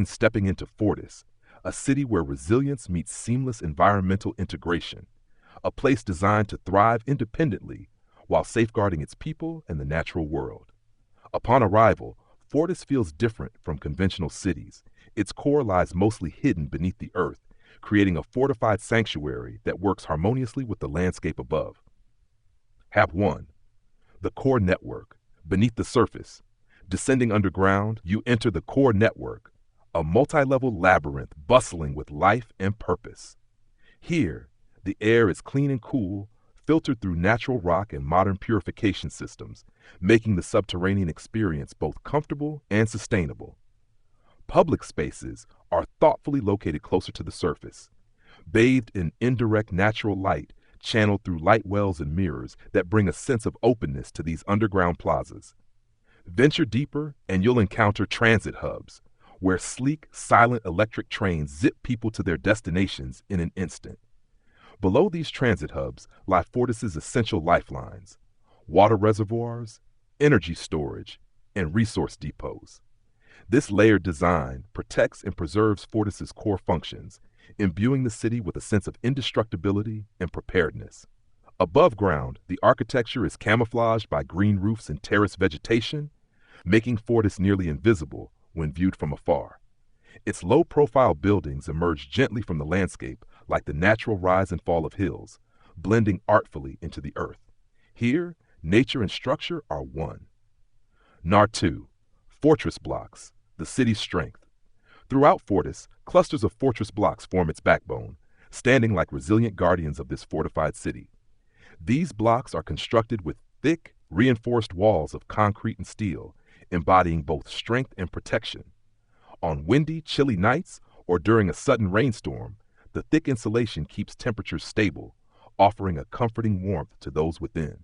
Stepping into Fortis, a city where resilience meets seamless environmental integration, a place designed to thrive independently while safeguarding its people and the natural world. Upon arrival, Fortis feels different from conventional cities. Its core lies mostly hidden beneath the earth, creating a fortified sanctuary that works harmoniously with the landscape above. Hab 1. The core network. Beneath the surface, descending underground, you enter the core network, a multi-level labyrinth bustling with life and purpose. Here, the air is clean and cool, filtered through natural rock and modern purification systems, making the subterranean experience both comfortable and sustainable. Public spaces are thoughtfully located closer to the surface, bathed in indirect natural light channeled through light wells and mirrors that bring a sense of openness to these underground plazas. Venture deeper and you'll encounter transit hubs, where sleek, silent electric trains zip people to their destinations in an instant. Below these transit hubs lie Fortis's essential lifelines: water reservoirs, energy storage, and resource depots. This layered design protects and preserves Fortis's core functions, imbuing the city with a sense of indestructibility and preparedness. Above ground, the architecture is camouflaged by green roofs and terrace vegetation, making Fortis nearly invisible when viewed from afar. Its low-profile buildings emerge gently from the landscape like the natural rise and fall of hills, blending artfully into the earth. Here, nature and structure are one. Nar 2. Fortress blocks, the city's strength. Throughout Fortis, clusters of fortress blocks form its backbone, standing like resilient guardians of this fortified city. These blocks are constructed with thick, reinforced walls of concrete and steel, embodying both strength and protection. On windy, chilly nights or during a sudden rainstorm, the thick insulation keeps temperatures stable, offering a comforting warmth to those within.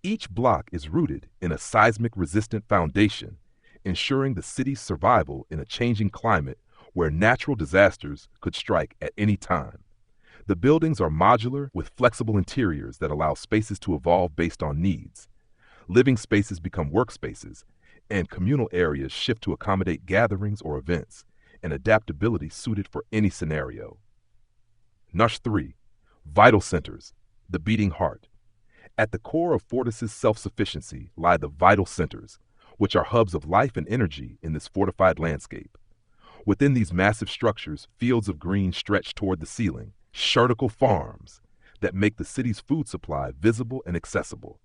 Each block is rooted in a seismic-resistant foundation, ensuring the city's survival in a changing climate where natural disasters could strike at any time. The buildings are modular with flexible interiors that allow spaces to evolve based on needs. Living spaces become workspaces, and communal areas shift to accommodate gatherings or events, an adaptability suited for any scenario. Nush 3. Vital centers, the beating heart. At the core of Fortis's self-sufficiency lie the vital centers, which are hubs of life and energy in this fortified landscape. Within these massive structures, fields of green stretch toward the ceiling, vertical farms that make the city's food supply visible and accessible.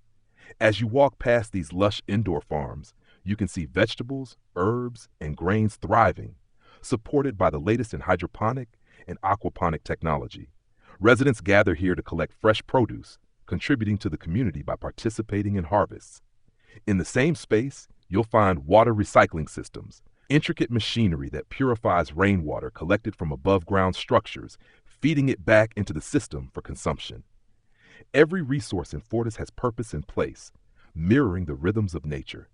As you walk past these lush indoor farms, you can see vegetables, herbs, and grains thriving, supported by the latest in hydroponic and aquaponic technology. Residents gather here to collect fresh produce, contributing to the community by participating in harvests. In the same space, you'll find water recycling systems, intricate machinery that purifies rainwater collected from above-ground structures, feeding it back into the system for consumption. Every resource in Fortis has purpose in place, mirroring the rhythms of nature.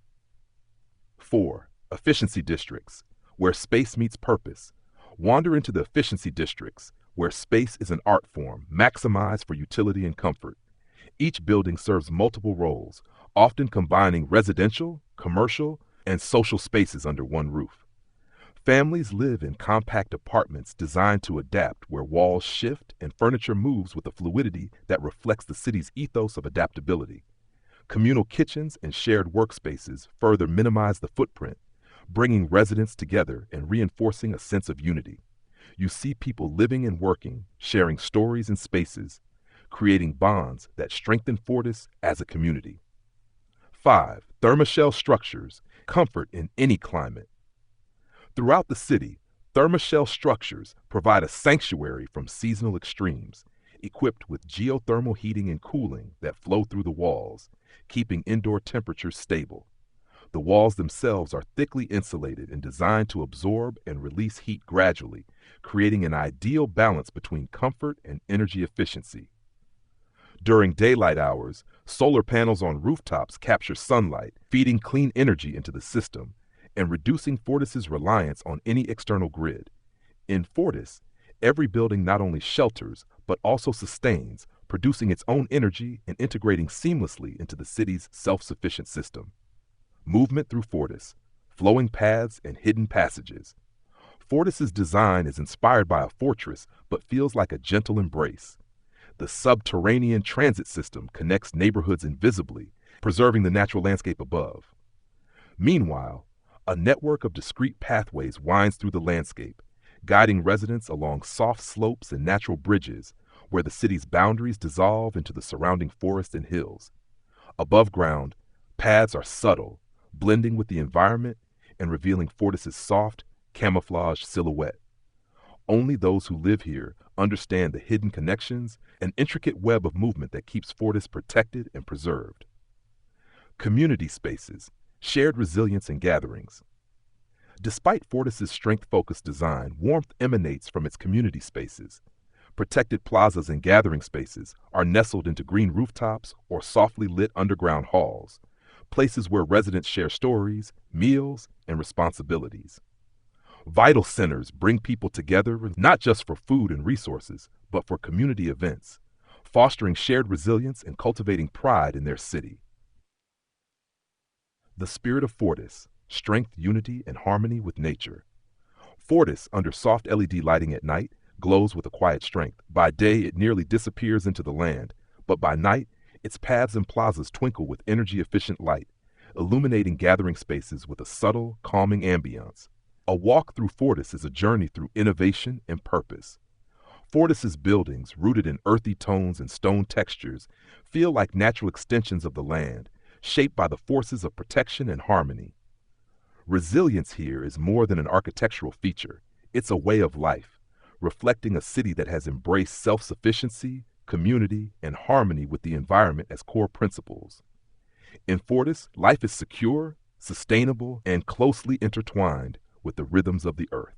4. Efficiency districts, where space meets purpose. Wander into the efficiency districts, where space is an art form, maximized for utility and comfort. Each building serves multiple roles, often combining residential, commercial, and social spaces under one roof. Families live in compact apartments designed to adapt, where walls shift and furniture moves with a fluidity that reflects the city's ethos of adaptability. Communal kitchens and shared workspaces further minimize the footprint, bringing residents together and reinforcing a sense of unity. You see people living and working, sharing stories and spaces, creating bonds that strengthen Fortis as a community. 5. Thermoshell structures, comfort in any climate. Throughout the city, thermoshell structures provide a sanctuary from seasonal extremes, equipped with geothermal heating and cooling that flow through the walls, keeping indoor temperatures stable. The walls themselves are thickly insulated and designed to absorb and release heat gradually, creating an ideal balance between comfort and energy efficiency. During daylight hours, solar panels on rooftops capture sunlight, feeding clean energy into the system and reducing Fortis's reliance on any external grid. In Fortis, every building not only shelters but also sustains, producing its own energy and integrating seamlessly into the city's self-sufficient system. Movement through Fortis, flowing paths and hidden passages. Fortis's design is inspired by a fortress but feels like a gentle embrace. The subterranean transit system connects neighborhoods invisibly, preserving the natural landscape above. Meanwhile, a network of discrete pathways winds through the landscape, guiding residents along soft slopes and natural bridges where the city's boundaries dissolve into the surrounding forest and hills. Above ground, paths are subtle, blending with the environment and revealing Fortis's soft, camouflaged silhouette. Only those who live here understand the hidden connections and intricate web of movement that keeps Fortis protected and preserved. Community spaces, shared resilience and gatherings. Despite Fortis's strength-focused design, warmth emanates from its community spaces. Protected plazas and gathering spaces are nestled into green rooftops or softly lit underground halls, places where residents share stories, meals, and responsibilities. Vital centers bring people together not just for food and resources, but for community events, fostering shared resilience and cultivating pride in their city. The spirit of Fortis, strength, unity, and harmony with nature. Fortis, under soft LED lighting at night, glows with a quiet strength. By day, it nearly disappears into the land, but by night, its paths and plazas twinkle with energy-efficient light, illuminating gathering spaces with a subtle, calming ambiance. A walk through Fortis is a journey through innovation and purpose. Fortis's buildings, rooted in earthy tones and stone textures, feel like natural extensions of the land, shaped by the forces of protection and harmony. Resilience here is more than an architectural feature. It's a way of life, reflecting a city that has embraced self-sufficiency, community, and harmony with the environment as core principles. In Fortis, life is secure, sustainable, and closely intertwined with the rhythms of the earth.